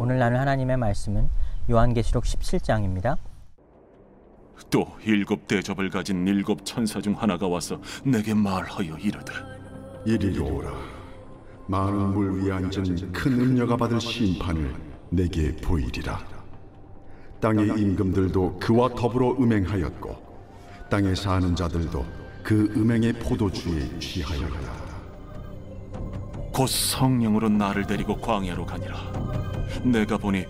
오늘 나눌 하나님의 말씀은 요한계시록 17장입니다. 또 7 대접을 가진 7 천사 중 하나가 와서 내게 말하여 이르되, 이리로 오라. 많은 물 위에 앉은 큰 음녀가 받을 심판을 내게 보이리라. 땅의 임금들도 그와 더불어 음행하였고 땅에 사는 자들도 그 음행의 포도주에 취하였다. 곧 성령으로 나를 데리고 광야로 가니라. 내가 보니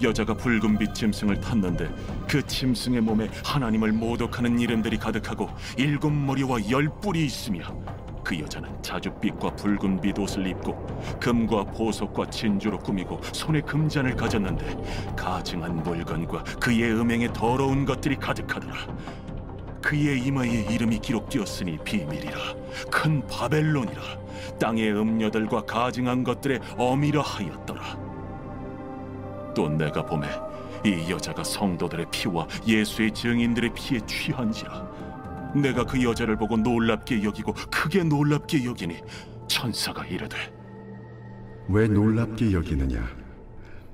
여자가 붉은 빛 짐승을 탔는데 그 짐승의 몸에 하나님을 모독하는 이름들이 가득하고 7 머리와 10 뿔이 있으며, 그 여자는 자줏빛과 붉은 빛 옷을 입고 금과 보석과 진주로 꾸미고 손에 금잔을 가졌는데 가증한 물건과 그의 음행에 더러운 것들이 가득하더라. 그의 이마에 이름이 기록되었으니 비밀이라, 큰 바벨론이라, 땅의 음녀들과 가증한 것들의 어미라 하였더라. 또 내가 보매 이 여자가 성도들의 피와 예수의 증인들의 피에 취한지라. 내가 그 여자를 보고 놀랍게 여기고 크게 놀랍게 여기니 천사가 이르되, 왜 놀랍게 여기느냐?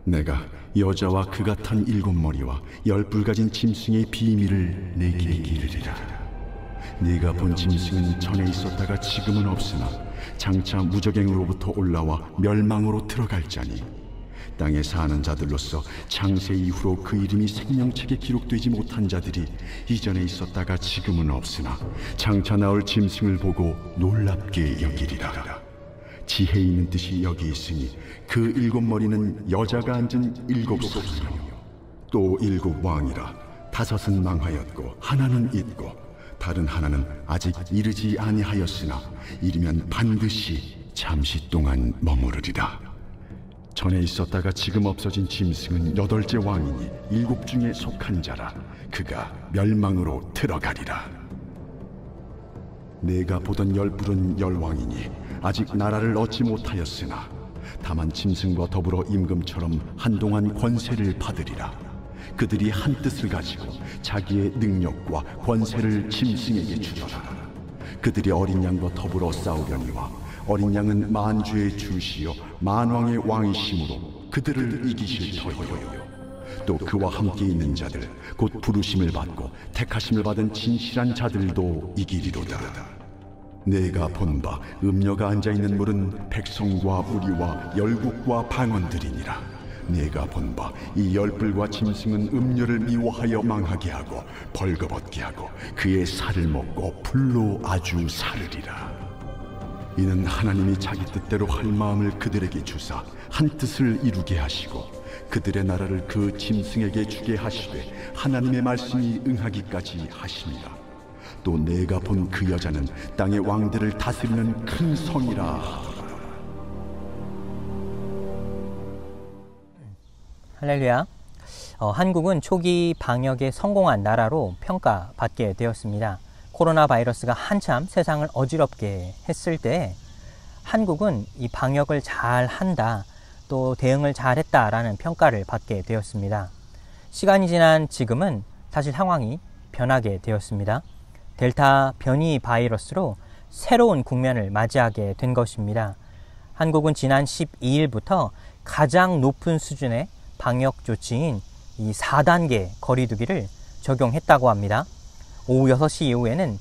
내가 여자와 그가 탄 7 머리와 10 뿔 가진 짐승의 비밀을 내게 이르리라. 네가 본 짐승은 전에 있었다가 지금은 없으나 장차 무저갱으로부터 올라와 멸망으로 들어갈 자니, 땅에 사는 자들로서 창세 이후로 그 이름이 생명책에 기록되지 못한 자들이 이전에 있었다가 지금은 없으나 장차 나올 짐승을 보고 놀랍게 여기리라. 지혜 있는 뜻이 여기 있으니 그 7 머리는 여자가 앉은 7 소수며 또 7 왕이라. 5은 망하였고 하나는 있고 다른 하나는 아직 이르지 아니하였으나 이르면 반드시 잠시 동안 머무르리라. 전에 있었다가 지금 없어진 짐승은 8째 왕이니 7 중에 속한 자라. 그가 멸망으로 들어가리라. 내가 보던 10 뿔은 10 왕이니 아직 나라를 얻지 못하였으나 다만 짐승과 더불어 임금처럼 한동안 권세를 받으리라. 그들이 한 뜻을 가지고 자기의 능력과 권세를 짐승에게 주더라. 그들이 어린 양과 더불어 싸우려니와 어린 양은 만주의 주시요 만왕의 왕이심으로 그들을 이기실 터이요. 또 그와 함께 있는 자들 곧 부르심을 받고 택하심을 받은 진실한 자들도 이기리로다. 내가 본 바 음녀가 앉아있는 물은 백성과 무리와 열국과 방언들이니라. 내가 본 바 이 10 뿔과 짐승은 음녀를 미워하여 망하게 하고 벌거벗게 하고 그의 살을 먹고 불로 아주 사르리라. 이는 하나님이 자기 뜻대로 할 마음을 그들에게 주사 한 뜻을 이루게 하시고 그들의 나라를 그 짐승에게 주게 하시되 하나님의 말씀이 응하기까지 하심이라. 또 내가 본 그 여자는 땅의 왕들을 다스리는 큰 성이라 하더라. 할렐루야. 한국은 초기 방역에 성공한 나라로 평가받게 되었습니다. 코로나 바이러스가 한참 세상을 어지럽게 했을 때 한국은 이 방역을 잘 한다, 또 대응을 잘 했다라는 평가를 받게 되었습니다. 시간이 지난 지금은 사실 상황이 변하게 되었습니다. 델타 변이 바이러스로 새로운 국면을 맞이하게 된 것입니다. 한국은 지난 12일부터 가장 높은 수준의 방역 조치인 이 4단계 거리두기를 적용했다고 합니다. 오후 6시 이후에는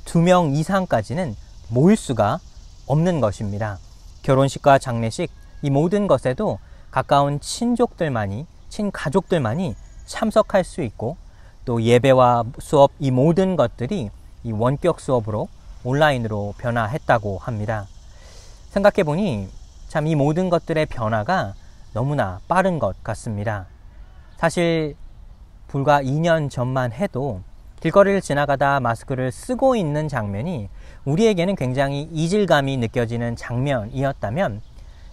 2명 이상까지는 모일 수가 없는 것입니다. 결혼식과 장례식, 이 모든 것에도 가까운 친족들만이, 친가족들만이 참석할 수 있고, 또 예배와 수업, 이 모든 것들이 이 원격 수업으로 온라인으로 변화했다고 합니다. 생각해보니 참 이 모든 것들의 변화가 너무나 빠른 것 같습니다. 사실 불과 2년 전만 해도 길거리를 지나가다 마스크를 쓰고 있는 장면이 우리에게는 굉장히 이질감이 느껴지는 장면이었다면,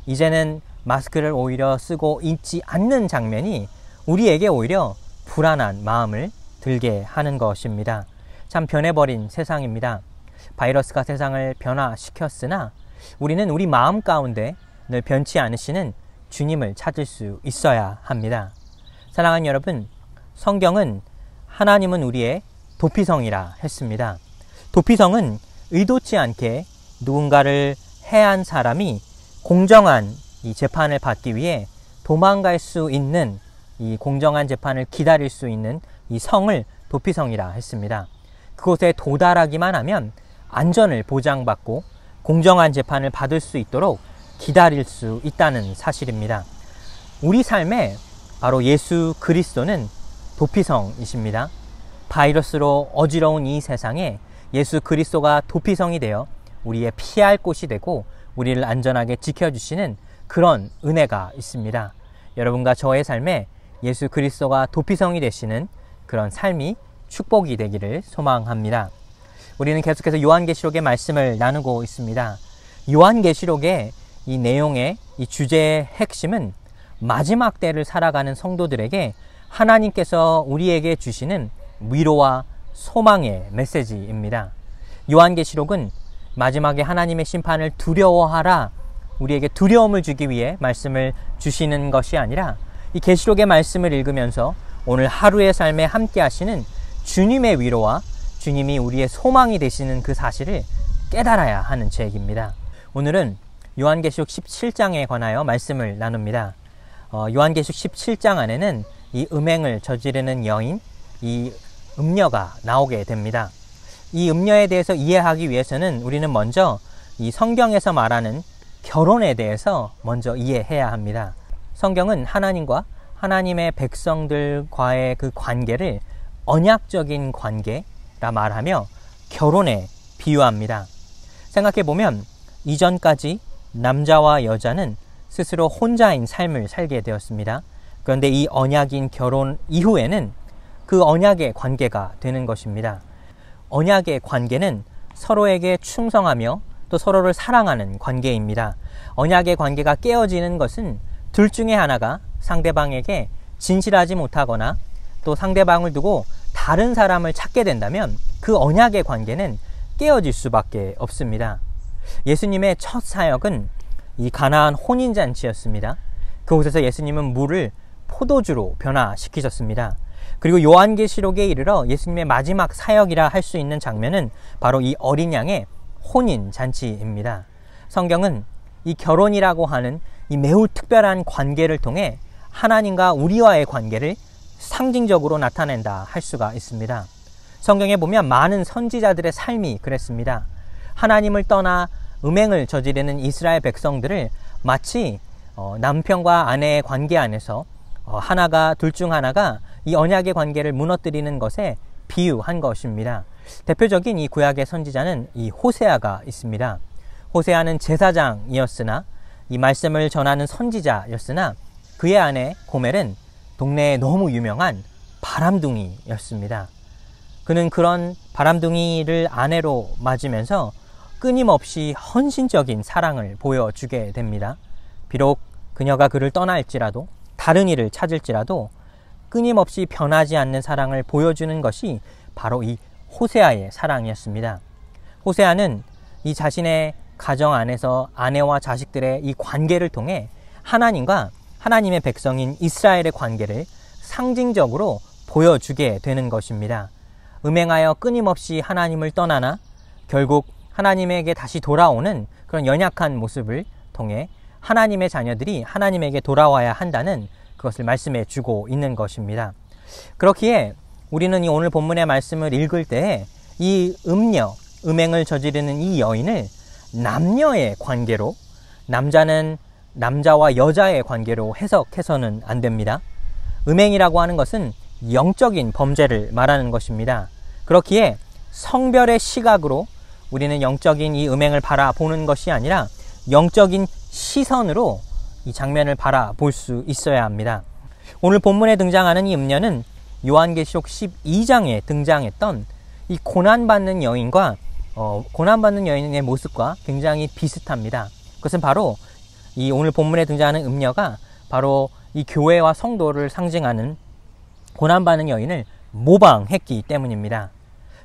이제는 마스크를 오히려 쓰고 있지 않는 장면이 우리에게 오히려 불안한 마음을 들게 하는 것입니다. 참 변해버린 세상입니다. 바이러스가 세상을 변화시켰으나 우리는 우리 마음 가운데 늘 변치 않으시는 주님을 찾을 수 있어야 합니다. 사랑하는 여러분, 성경은 하나님은 우리의 도피성이라 했습니다. 도피성은 의도치 않게 누군가를 해한 사람이 공정한 이 재판을 받기 위해 도망갈 수 있는 이 공정한 재판을 기다릴 수 있는 이 성을 도피성이라 했습니다. 그곳에 도달하기만 하면 안전을 보장받고 공정한 재판을 받을 수 있도록 기다릴 수 있다는 사실입니다. 우리 삶에 바로 예수 그리스도는 도피성이십니다. 바이러스로 어지러운 이 세상에 예수 그리스도가 도피성이 되어 우리의 피할 곳이 되고 우리를 안전하게 지켜주시는 그런 은혜가 있습니다. 여러분과 저의 삶에 예수 그리스도가 도피성이 되시는 그런 삶이 축복이 되기를 소망합니다. 우리는 계속해서 요한계시록의 말씀을 나누고 있습니다. 요한계시록의 이 내용의 이 주제의 핵심은 마지막 때를 살아가는 성도들에게 하나님께서 우리에게 주시는 위로와 소망의 메시지입니다. 요한계시록은 마지막에 하나님의 심판을 두려워하라, 우리에게 두려움을 주기 위해 말씀을 주시는 것이 아니라 이 계시록의 말씀을 읽으면서 오늘 하루의 삶에 함께 하시는 주님의 위로와 주님이 우리의 소망이 되시는 그 사실을 깨달아야 하는 책입니다. 오늘은 요한계시록 17장에 관하여 말씀을 나눕니다. 요한계시록 17장 안에는 이 음행을 저지르는 여인, 이 음녀가 나오게 됩니다. 이 음녀에 대해서 이해하기 위해서는 우리는 먼저 이 성경에서 말하는 결혼에 대해서 먼저 이해해야 합니다. 성경은 하나님과 하나님의 백성들과의 그 관계를 언약적인 관계라 말하며 결혼에 비유합니다. 생각해보면 이전까지 남자와 여자는 스스로 혼자인 삶을 살게 되었습니다. 그런데 이 언약인 결혼 이후에는 그 언약의 관계가 되는 것입니다. 언약의 관계는 서로에게 충성하며 또 서로를 사랑하는 관계입니다. 언약의 관계가 깨어지는 것은 둘 중에 하나가 상대방에게 진실하지 못하거나 또 상대방을 두고 다른 사람을 찾게 된다면 그 언약의 관계는 깨어질 수밖에 없습니다. 예수님의 첫 사역은 이 가나안 혼인잔치였습니다. 그곳에서 예수님은 물을 포도주로 변화시키셨습니다. 그리고 요한계시록에 이르러 예수님의 마지막 사역이라 할 수 있는 장면은 바로 이 어린 양의 혼인잔치입니다. 성경은 이 결혼이라고 하는 이 매우 특별한 관계를 통해 하나님과 우리와의 관계를 상징적으로 나타낸다 할 수가 있습니다. 성경에 보면 많은 선지자들의 삶이 그랬습니다. 하나님을 떠나 음행을 저지르는 이스라엘 백성들을 마치 남편과 아내의 관계 안에서 둘 중 하나가 이 언약의 관계를 무너뜨리는 것에 비유한 것입니다. 대표적인 이 구약의 선지자는 이 호세아가 있습니다. 호세아는 제사장이었으나 이 말씀을 전하는 선지자였으나 그의 아내 고멜은 동네에 너무 유명한 바람둥이였습니다. 그는 그런 바람둥이를 아내로 맞으면서 끊임없이 헌신적인 사랑을 보여주게 됩니다. 비록 그녀가 그를 떠날지라도 다른 일을 찾을지라도 끊임없이 변하지 않는 사랑을 보여주는 것이 바로 이 호세아의 사랑이었습니다. 호세아는 이 자신의 가정 안에서 아내와 자식들의 이 관계를 통해 하나님과 하나님의 백성인 이스라엘의 관계를 상징적으로 보여주게 되는 것입니다. 음행하여 끊임없이 하나님을 떠나나 결국 하나님에게 다시 돌아오는 그런 연약한 모습을 통해 하나님의 자녀들이 하나님에게 돌아와야 한다는 그것을 말씀해 주고 있는 것입니다. 그렇기에 우리는 이 오늘 본문의 말씀을 읽을 때 이 음행을 저지르는 이 여인을 남녀의 관계로, 남자는 남자와 여자의 관계로 해석해서는 안 됩니다. 음행이라고 하는 것은 영적인 범죄를 말하는 것입니다. 그렇기에 성별의 시각으로 우리는 영적인 이 음행을 바라보는 것이 아니라 영적인 시선으로 이 장면을 바라볼 수 있어야 합니다. 오늘 본문에 등장하는 이 음녀는 요한계시록 12장에 등장했던 이 고난받는 여인과 고난받는 여인의 모습과 굉장히 비슷합니다. 그것은 바로 이 오늘 본문에 등장하는 음녀가 바로 이 교회와 성도를 상징하는 고난받는 여인을 모방했기 때문입니다.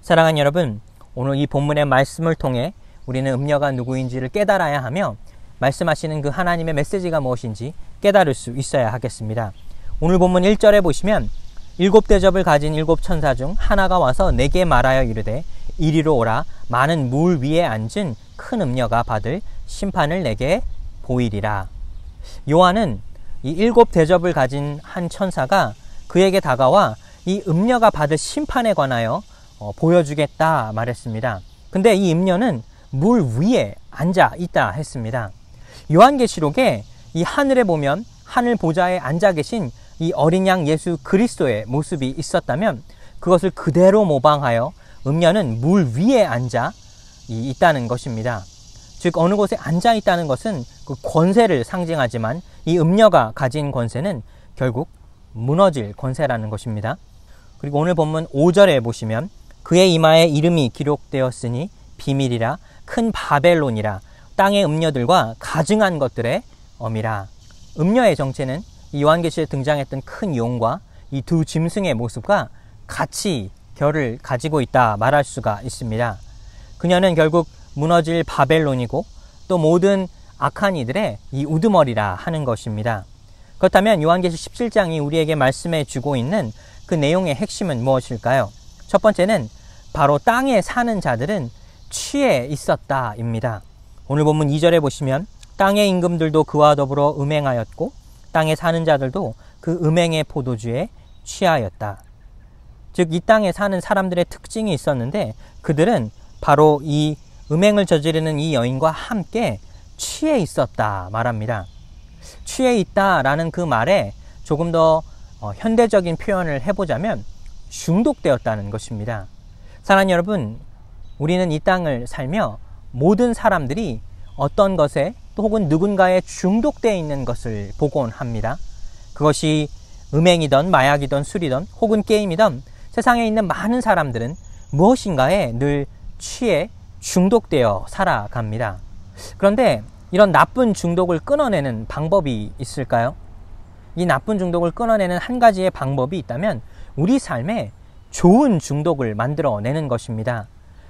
사랑하는 여러분, 오늘 이 본문의 말씀을 통해 우리는 음녀가 누구인지를 깨달아야 하며 말씀하시는 그 하나님의 메시지가 무엇인지 깨달을 수 있어야 하겠습니다. 오늘 본문 1절에 보시면 7대접을 가진 7천사 중 하나가 와서 내게 말하여 이르되 이리로 오라, 많은 물 위에 앉은 큰 음녀가 받을 심판을 내게 보이리라. 요한은 이 7대접을 가진 한 천사가 그에게 다가와 이 음녀가 받을 심판에 관하여 보여주겠다 말했습니다. 근데 이 음녀는 물 위에 앉아 있다 했습니다. 요한계시록에 이 하늘에 보면 하늘 보좌에 앉아 계신 이 어린 양 예수 그리스도의 모습이 있었다면 그것을 그대로 모방하여 음녀는 물 위에 앉아 있다는 것입니다. 즉 어느 곳에 앉아 있다는 것은 그 권세를 상징하지만 이 음녀가 가진 권세는 결국 무너질 권세라는 것입니다. 그리고 오늘 본문 5절에 보시면 그의 이마에 이름이 기록되었으니 비밀이라 큰 바벨론이라 땅의 음녀들과 가증한 것들의 엄이라. 음녀의 정체는 이 요한계시에 등장했던 큰 용과 이 두 짐승의 모습과 같이 결을 가지고 있다 말할 수가 있습니다. 그녀는 결국 무너질 바벨론이고 또 모든 악한 이들의 이 우두머리라 하는 것입니다. 그렇다면 요한계시 17장이 우리에게 말씀해 주고 있는 그 내용의 핵심은 무엇일까요? 첫 번째는 바로 땅에 사는 자들은 취해 있었다입니다. 오늘 본문 2절에 보시면 땅의 임금들도 그와 더불어 음행하였고 땅에 사는 자들도 그 음행의 포도주에 취하였다. 즉 이 땅에 사는 사람들의 특징이 있었는데 그들은 바로 이 음행을 저지르는 이 여인과 함께 취해 있었다 말합니다. 취해 있다라는 그 말에 조금 더 현대적인 표현을 해보자면 중독되었다는 것입니다. 사랑하는 여러분, 우리는 이 땅을 살며 모든 사람들이 어떤 것에 또 혹은 누군가에 중독되어 있는 것을 보곤 합니다. 그것이 음행이든 마약이든 술이든 혹은 게임이든 세상에 있는 많은 사람들은 무엇인가에 늘 취해 중독되어 살아갑니다. 그런데 이런 나쁜 중독을 끊어내는 방법이 있을까요? 이 나쁜 중독을 끊어내는 한 가지의 방법이 있다면 우리 삶에 좋은 중독을 만들어내는 것입니다.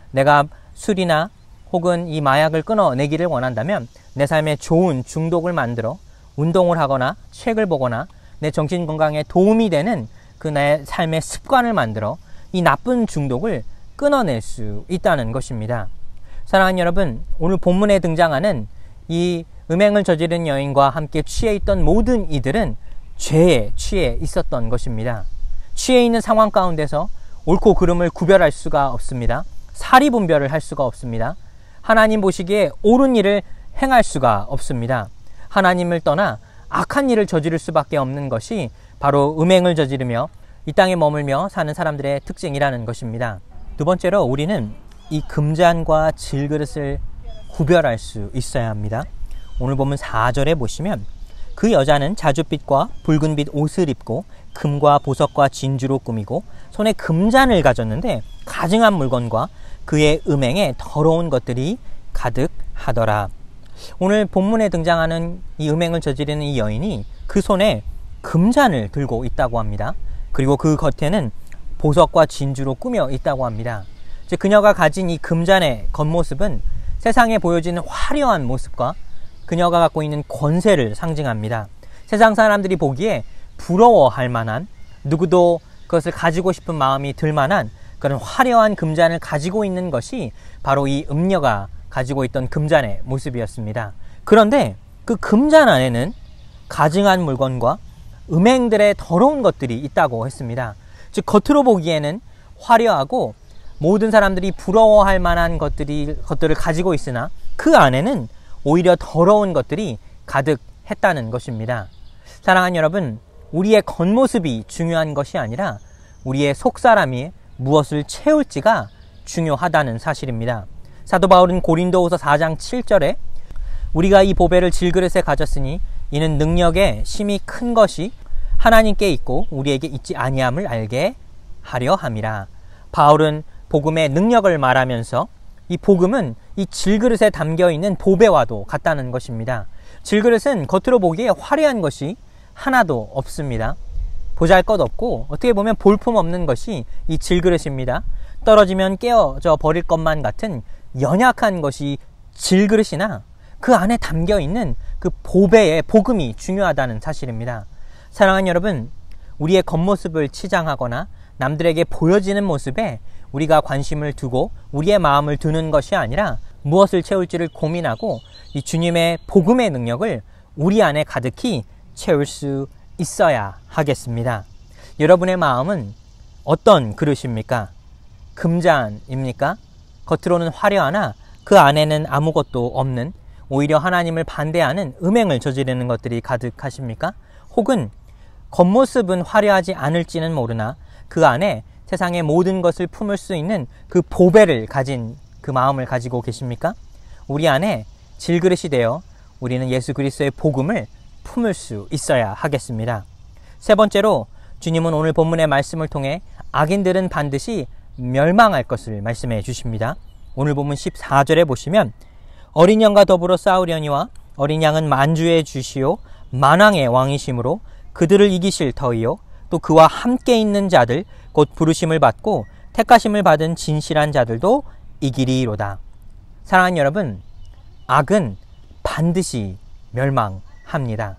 내가 술이나 혹은 이 마약을 끊어내기를 원한다면 내 삶에 좋은 중독을 만들어 운동을 하거나 책을 보거나 내 정신건강에 도움이 되는 그 내 삶의 습관을 만들어 이 나쁜 중독을 끊어낼 수 있다는 것입니다. 사랑하는 여러분, 오늘 본문에 등장하는 이 음행을 저지른 여인과 함께 취해 있던 모든 이들은 죄에 취해 있었던 것입니다. 취해 있는 상황 가운데서 옳고 그름을 구별할 수가 없습니다. 사리분별을 할 수가 없습니다. 하나님 보시기에 옳은 일을 행할 수가 없습니다. 하나님을 떠나 악한 일을 저지를 수밖에 없는 것이 바로 음행을 저지르며 이 땅에 머물며 사는 사람들의 특징이라는 것입니다. 두 번째로 우리는 이 금잔과 질그릇을 구별할 수 있어야 합니다. 오늘 보면 4절에 보시면 그 여자는 자줏빛과 붉은빛 옷을 입고 금과 보석과 진주로 꾸미고 손에 금잔을 가졌는데 가증한 물건과 그의 음행에 더러운 것들이 가득하더라. 오늘 본문에 등장하는 이 음행을 저지르는 이 여인이 그 손에 금잔을 들고 있다고 합니다. 그리고 그 겉에는 보석과 진주로 꾸며 있다고 합니다. 즉 그녀가 가진 이 금잔의 겉모습은 세상에 보여지는 화려한 모습과 그녀가 갖고 있는 권세를 상징합니다. 세상 사람들이 보기에 부러워할 만한, 누구도 그것을 가지고 싶은 마음이 들 만한 그런 화려한 금잔을 가지고 있는 것이 바로 이 음녀가 가지고 있던 금잔의 모습이었습니다. 그런데 그 금잔 안에는 가증한 물건과 음행들의 더러운 것들이 있다고 했습니다. 즉 겉으로 보기에는 화려하고 모든 사람들이 부러워할 만한 것들을 가지고 있으나 그 안에는 오히려 더러운 것들이 가득했다는 것입니다. 사랑하는 여러분, 우리의 겉모습이 중요한 것이 아니라 우리의 속사람이 무엇을 채울지가 중요하다는 사실입니다. 사도 바울은 고린도후서 4장 7절에 우리가 이 보배를 질그릇에 가졌으니 이는 능력에 심히 큰 것이 하나님께 있고 우리에게 있지 아니함을 알게 하려 함이라. 바울은 복음의 능력을 말하면서 이 복음은 이 질그릇에 담겨있는 보배와도 같다는 것입니다. 질그릇은 겉으로 보기에 화려한 것이 하나도 없습니다. 보잘것없고 어떻게 보면 볼품없는 것이 이 질그릇입니다. 떨어지면 깨어져 버릴 것만 같은 연약한 것이 질그릇이나 그 안에 담겨있는 그 보배의 복음이 중요하다는 사실입니다. 사랑하는 여러분, 우리의 겉모습을 치장하거나 남들에게 보여지는 모습에 우리가 관심을 두고 우리의 마음을 두는 것이 아니라 무엇을 채울지를 고민하고 이 주님의 복음의 능력을 우리 안에 가득히 채울 수 있어야 하겠습니다. 여러분의 마음은 어떤 그릇입니까? 금잔입니까? 겉으로는 화려하나 그 안에는 아무것도 없는, 오히려 하나님을 반대하는 음행을 저지르는 것들이 가득하십니까? 혹은 겉모습은 화려하지 않을지는 모르나 그 안에 세상의 모든 것을 품을 수 있는 그 보배를 가진 그 마음을 가지고 계십니까? 우리 안에 질그릇이 되어 우리는 예수 그리스도의 복음을 품을 수 있어야 하겠습니다. 세 번째로 주님은 오늘 본문의 말씀을 통해 악인들은 반드시 멸망할 것을 말씀해 주십니다. 오늘 본문 14절에 보시면 어린 양과 더불어 싸우려니와 어린 양은 만주의 주시요 만왕의 왕이심으로 그들을 이기실 터이요 또 그와 함께 있는 자들 곧 부르심을 받고 택하심을 받은 진실한 자들도 이기리로다. 사랑하는 여러분, 악은 반드시 멸망합니다.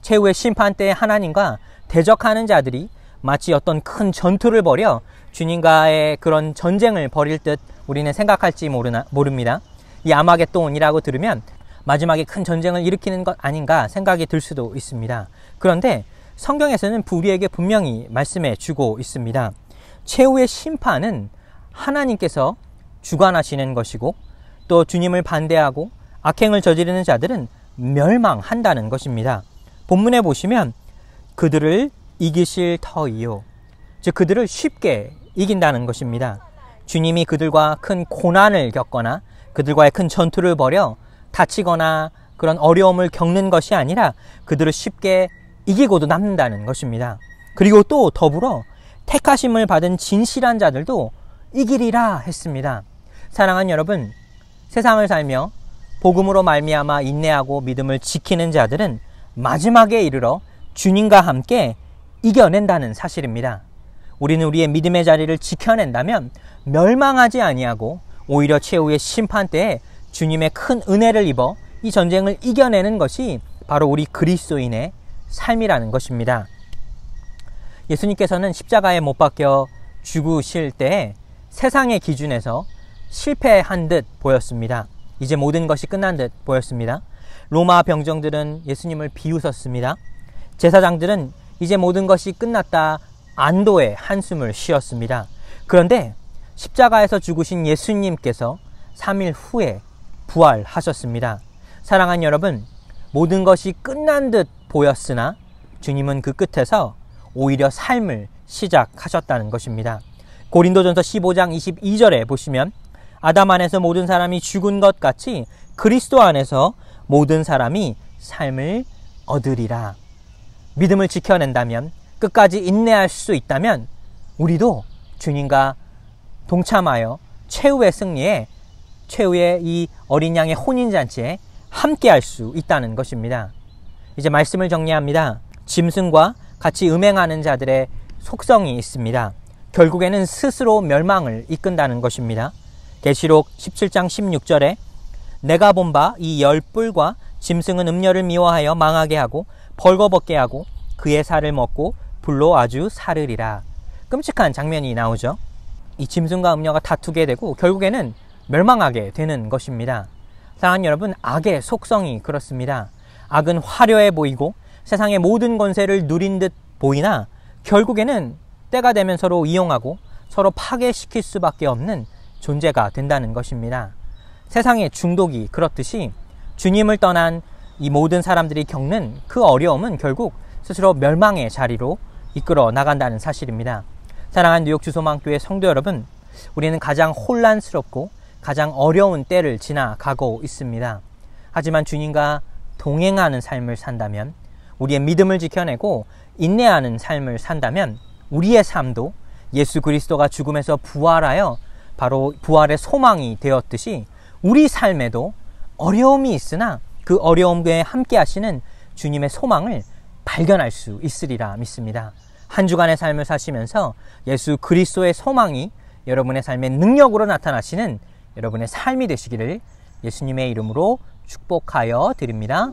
최후의 심판 때에 하나님과 대적하는 자들이 마치 어떤 큰 전투를 벌여 주님과의 그런 전쟁을 벌일 듯 우리는 생각할지 모릅니다. 이 아마겟돈이라고 들으면 마지막에 큰 전쟁을 일으키는 것 아닌가 생각이 들 수도 있습니다. 그런데 성경에서는 우리에게 분명히 말씀해 주고 있습니다. 최후의 심판은 하나님께서 주관하시는 것이고 또 주님을 반대하고 악행을 저지르는 자들은 멸망한다는 것입니다. 본문에 보시면 그들을 이기실 터이요, 즉 그들을 쉽게 이긴다는 것입니다. 주님이 그들과 큰 고난을 겪거나 그들과의 큰 전투를 벌여 다치거나 그런 어려움을 겪는 것이 아니라 그들을 쉽게 이기고도 남는다는 것입니다. 그리고 또 더불어 택하심을 받은 진실한 자들도 이기리라 했습니다. 사랑하는 여러분, 세상을 살며 복음으로 말미암아 인내하고 믿음을 지키는 자들은 마지막에 이르러 주님과 함께 이겨낸다는 사실입니다. 우리는 우리의 믿음의 자리를 지켜낸다면 멸망하지 아니하고 오히려 최후의 심판 때에 주님의 큰 은혜를 입어 이 전쟁을 이겨내는 것이 바로 우리 그리스도인의 삶이라는 것입니다. 예수님께서는 십자가에 못 박혀 죽으실 때에 세상의 기준에서 실패한 듯 보였습니다. 이제 모든 것이 끝난 듯 보였습니다. 로마 병정들은 예수님을 비웃었습니다. 제사장들은 이제 모든 것이 끝났다 안도의 한숨을 쉬었습니다. 그런데 십자가에서 죽으신 예수님께서 3일 후에 부활하셨습니다. 사랑하는 여러분, 모든 것이 끝난 듯 보였으나 주님은 그 끝에서 오히려 삶을 시작하셨다는 것입니다. 고린도전서 15장 22절에 보시면 아담 안에서 모든 사람이 죽은 것 같이 그리스도 안에서 모든 사람이 삶을 얻으리라. 믿음을 지켜낸다면, 끝까지 인내할 수 있다면 우리도 주님과 동참하여 최후의 승리에, 최후의 이 어린 양의 혼인잔치에 함께할 수 있다는 것입니다. 이제 말씀을 정리합니다. 짐승과 같이 음행하는 자들의 속성이 있습니다. 결국에는 스스로 멸망을 이끈다는 것입니다. 계시록 17장 16절에 내가 본 바 이 열뿔과 짐승은 음녀를 미워하여 망하게 하고 벌거벗게 하고 그의 살을 먹고 불로 아주 사르리라. 끔찍한 장면이 나오죠. 이 짐승과 음녀가 다투게 되고 결국에는 멸망하게 되는 것입니다. 사랑하는 여러분, 악의 속성이 그렇습니다. 악은 화려해 보이고 세상의 모든 권세를 누린 듯 보이나 결국에는 때가 되면 서로 이용하고 서로 파괴시킬 수밖에 없는 존재가 된다는 것입니다. 세상의 중독이 그렇듯이 주님을 떠난 이 모든 사람들이 겪는 그 어려움은 결국 스스로 멸망의 자리로 이끌어 나간다는 사실입니다. 사랑하는 뉴욕 주소망교회 성도 여러분, 우리는 가장 혼란스럽고 가장 어려운 때를 지나가고 있습니다. 하지만 주님과 동행하는 삶을 산다면, 우리의 믿음을 지켜내고 인내하는 삶을 산다면 우리의 삶도 예수 그리스도가 죽음에서 부활하여 바로 부활의 소망이 되었듯이 우리 삶에도 어려움이 있으나 그 어려움에 함께 하시는 주님의 소망을 발견할 수 있으리라 믿습니다. 한 주간의 삶을 사시면서 예수 그리스도의 소망이 여러분의 삶의 능력으로 나타나시는 여러분의 삶이 되시기를 예수님의 이름으로 축복하여 드립니다.